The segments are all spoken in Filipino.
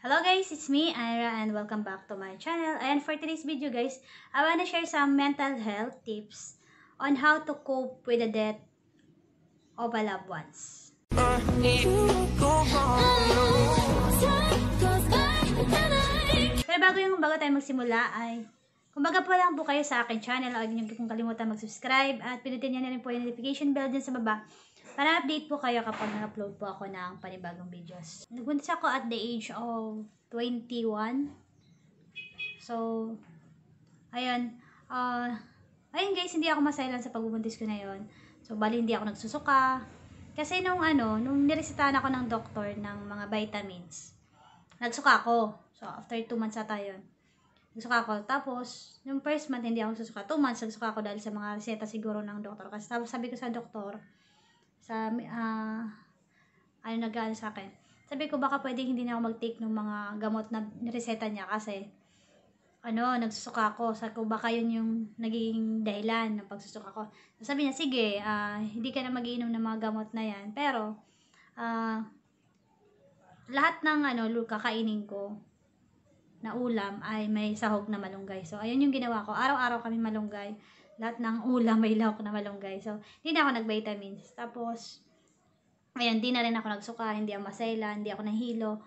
Hello guys, it's me, Ira, and welcome back to my channel. And for today's video guys, I want to share some mental health tips on how to cope with the death of a loved ones. Pero bago tayo magsimula ay, kumbaga po lang po kayo sa akin channel, huwag niyo kung kalimutan mag-subscribe at pinutin niyo na rin po yung notification bell dyan sa baba para update po kayo kapag nag-upload po ako ng panibagong videos. Nagbuntis ako at the age of 21. So, ayun. Ayun guys, hindi ako masailan sa pagbubuntis ko na yon. So, bali hindi ako nagsusuka. Kasi nung niresetahan ako ng doktor ng mga vitamins, nagsuka ako. So, after 2 months ata yun. Nagsuka ako. Tapos, yung first month, hindi ako nagsusuka. 2 months, nagsuka ako dahil sa mga reseta siguro ng doktor. Kasi sabi ko sa doktor, nag-ano sa akin. Sabi ko, baka pwedeng hindi na ako mag-take ng mga gamot na reseta niya kasi, nagsusuka ako. Sabi ko, baka yun yung naging dahilan ng pagsusuka ko. Sabi niya, sige, hindi ka na mag-iinom ng mga gamot na yan. Pero, lahat ng kakainin ko na ulam ay may sahog na malunggay. So, ayun yung ginawa ko. Araw-araw kami malunggay. Lahat ng ulam may lahok na malunggay. So, hindi na ako nag-vitamins. Tapos, ayan, di na rin ako nagsuka. Hindi ako masayla. Hindi ako nahilo.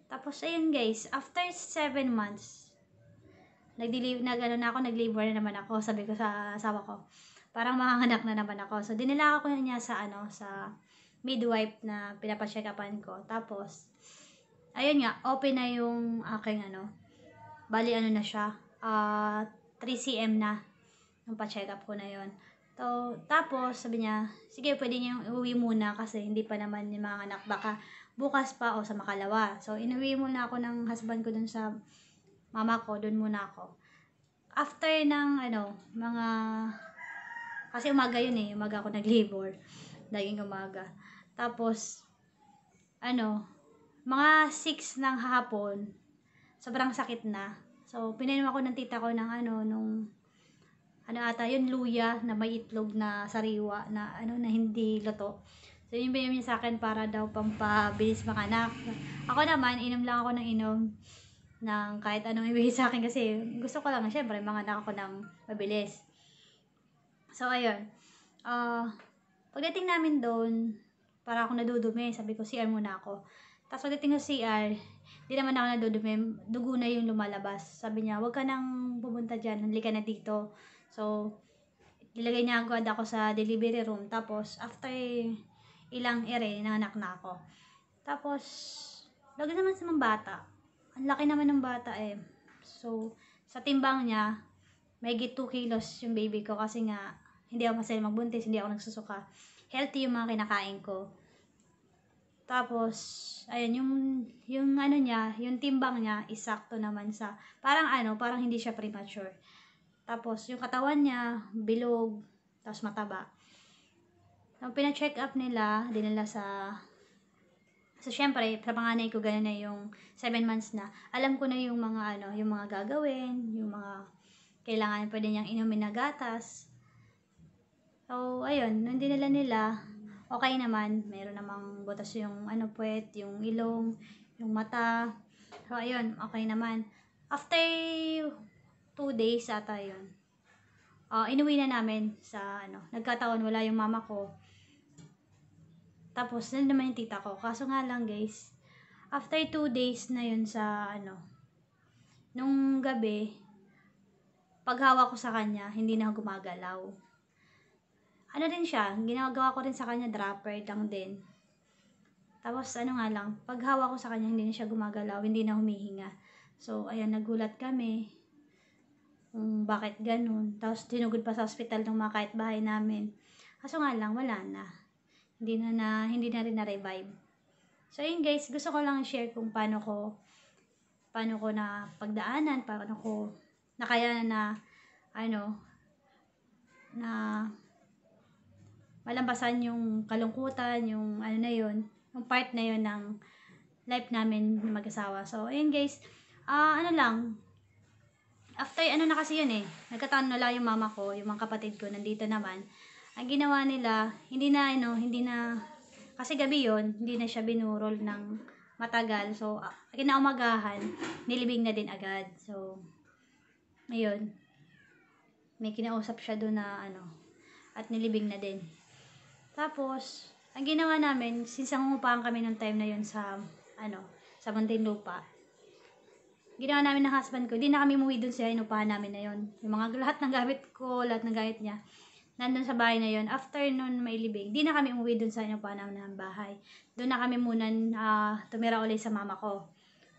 Tapos, ayun guys. After 7 months, nag-labor na naman ako. Sabi ko sa asawa ko, parang makanganak na naman ako. So, dinala ko niya sa midwife na pinapacheck upan ko. Tapos, ayun nga, open na yung aking bali na siya, 3 cm na yung pa-check up ko na yon. So, tapos, sabi niya, sige, pwede niyong iuwi muna kasi hindi pa naman yung mga anak, baka bukas pa o sa makalawa. So, inuwi muna ako ng husband ko dun sa mama ko, dun muna ako. After ng, kasi umaga yun umaga ako nag-labor, laging umaga. Tapos, mga 6 ng hapon, sobrang sakit na. So, pinainom ako ng tita ko ng yun, luya na may itlog na sariwa na na hindi luto. So, yun pinainom niya sa akin para daw pampabilis makanak. Ako naman, inom lang ako ng inom ng kahit anong ibigay sa akin kasi gusto ko lang, syempre, manganak ako ng mabilis. So, ayun. Pagdating namin doon, para ako nadudumi, sabi ko, CR muna ako. Tapos pagdating ko CR, di naman ako nadudumi, dugo na yung lumalabas. Sabi niya, wag ka nang pumunta dyan, halika na dito. So, nilagay niya agad ako sa delivery room. Tapos, after ilang nanganak na ako. Tapos, lagi naman sa mga bata. Ang laki naman ng bata So, sa timbang niya, may 2 kilos yung baby ko kasi nga, hindi ako masaya magbuntis, hindi ako nagsusuka. Healthy yung mga kinakain ko. Tapos, ayun, yung niya, yung timbang niya, isakto naman sa, parang hindi siya premature. Tapos, yung katawan niya, bilog, tapos mataba. So, pina-check up nila, dinala so, syempre, sa panganay ko, gano'n na yung 7 months na. Alam ko na yung mga, yung mga gagawin, yung mga kailangan pwede niyang inumin na gatas. So, ayun, nung dinala nila, okay naman. Meron namang butas yung puwet, yung ilong, yung mata. So, ayun, okay naman. After 2 days ata yun, inuwi na namin sa nagkataon, wala yung mama ko. Tapos, naman yung tita ko. Kaso nga lang guys, after 2 days na yun sa nung gabi, paghawa ko sa kanya, hindi na gumagalaw. Din siya, ginagawa ko rin sa kanya, dropper lang din. Tapos, nga lang, paghawa ko sa kanya, hindi na siya gumagalaw, hindi na humihinga. So, ayan, nagulat kami. Bakit ganun? Tapos, tinugod pa sa hospital ng mga kapitbahay namin. Kaso nga lang, wala na. Hindi na rin na-revive. So, yun guys, gusto ko lang share kung paano ko na pagdaanan, paano ko nakayanan na malampasan yung kalungkutan, yung yung part na yun ng life namin mag-asawa. So, ayun guys, after na kasi yun nagkataon na lang yung mama ko, yung mga kapatid ko, nandito naman. Ang ginawa nila, hindi na, kasi gabi yun, hindi na siya binurol ng matagal. So, kinaumagahan, nilibing na din agad. So, ayun. May kinausap siya doon na at nilibing na din. Tapos, ang ginawa namin, since nangungupahan kami nung time na yun sa, sa Muntinlupa, ginawa namin ng husband ko, di na kami umuwi dun sa inupahan namin na yun. Yung mga lahat ng gamit ko, lahat ng gamit niya, nandun sa bahay na yun. After nun may libing, di na kami umuwi dun sa inupahan namin ng bahay. Doon na kami muna tumira ulit sa mama ko.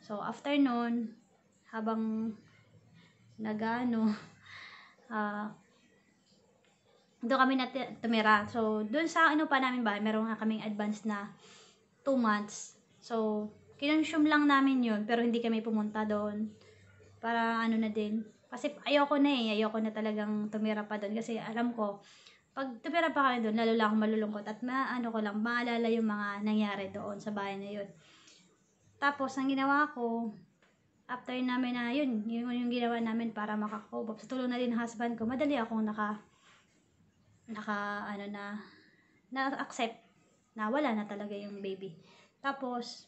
So, after nun, habang doon kami tumira. So, doon sa pa namin bahay, meron nga kaming advance na 2 months. So, kinonsume lang namin yun, pero hindi kami pumunta doon. Para na din. Kasi ayoko na talagang tumira pa doon. Kasi alam ko, pag tumira pa kami doon, lalo lang akong malulungkot. At maalala yung mga nangyari doon sa bahay na yun. Tapos, ang ginawa ko, after namin na yun, yung ginawa namin para makakope up. Sa tulong na din ng husband ko, madali akong na-accept na wala na talaga yung baby. Tapos,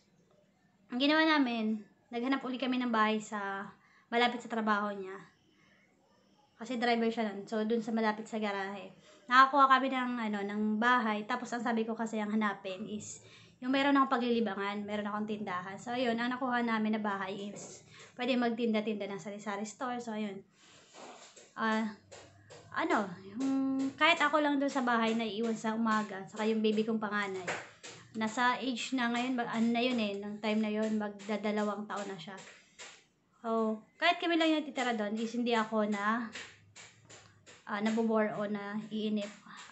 ang ginawa namin, naghanap uli kami ng bahay sa malapit sa trabaho niya. Kasi driver siya nun. So, dun sa malapit sa garahe. Nakakuha kami ng bahay. Tapos, ang sabi ko kasi ang hanapin is, yung meron akong paglilibangan, meron akong tindahan. So, ayun, ang nakuha namin na bahay is, pwede magtinda-tinda ng sari-sari store. So, ayun. Kahit ako lang doon sa bahay na iiwan sa umaga, saka yung baby kong panganay, nasa age na ngayon, ng time na yun, magdadalawang taon na siya. So, kahit kami lang yung titira doon, is hindi ako nabobore o na iinip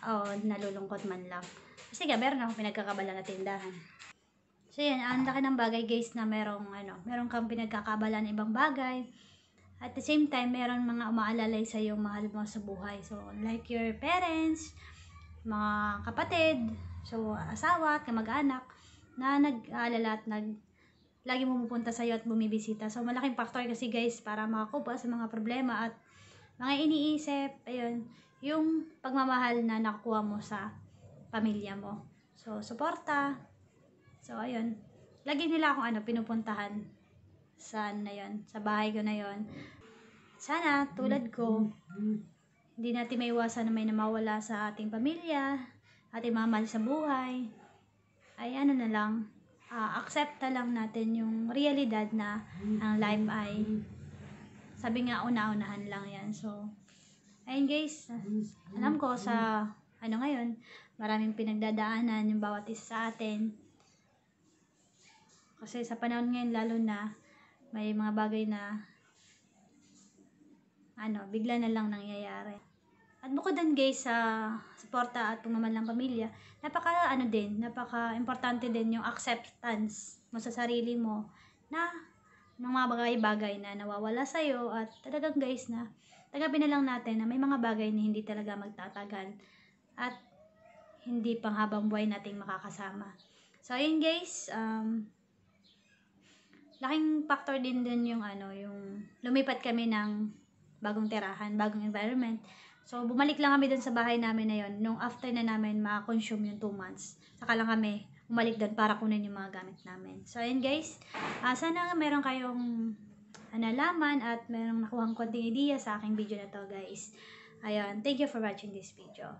o nalulungkot man lang. Kasi meron akong pinagkakabala na tindahan. So, yan, ang laki ng bagay guys na meron kang pinagkakabala ng ibang bagay. At the same time, meron mga umaalalay sa yung mahal mo sa buhay. So, like your parents, mga kapatid, so asawa at kamag-anak, na nag-aalala at lagi pumupunta sa'yo at bumibisita. So, malaking factor kasi guys, para makakupa sa mga problema at mga iniisip, ayun, yung pagmamahal na nakukuha mo sa pamilya mo. So, suporta. So, ayun. Lagi nila akong pinupuntahan sa sa bahay ko na yon. Sana, tulad ko, hindi natin maiwasan na may namawala sa ating pamilya, ating mga mahal sa buhay. Ay accept na lang natin yung realidad na ang life ay, sabi nga, una-unahan lang yan. So, ayun guys, alam ko sa, ngayon, maraming pinagdadaanan yung bawat isa sa atin. Kasi sa panahon ngayon, lalo na, may mga bagay na, bigla na lang nangyayari. At bukod dun guys, sa suporta at pagmamahal ng pamilya, napaka-importante din yung acceptance mo sa sarili mo na ng mga bagay-bagay na nawawala sa'yo at talagang guys na tagapin na lang natin na may mga bagay na hindi talaga magtatagal at hindi pang habang buhay nating makakasama. So, ayun guys, laking factor din yung yung lumipat kami ng bagong tirahan, bagong environment. So, bumalik lang kami dun sa bahay namin na yun, nung after na namin ma-consume yung 2 months. Saka lang kami bumalik dun para kunin yung mga gamit namin. So, ayun guys, sana meron kayong nalaman at merong nakuhang konting idea sa aking video na to guys. Ayun, thank you for watching this video.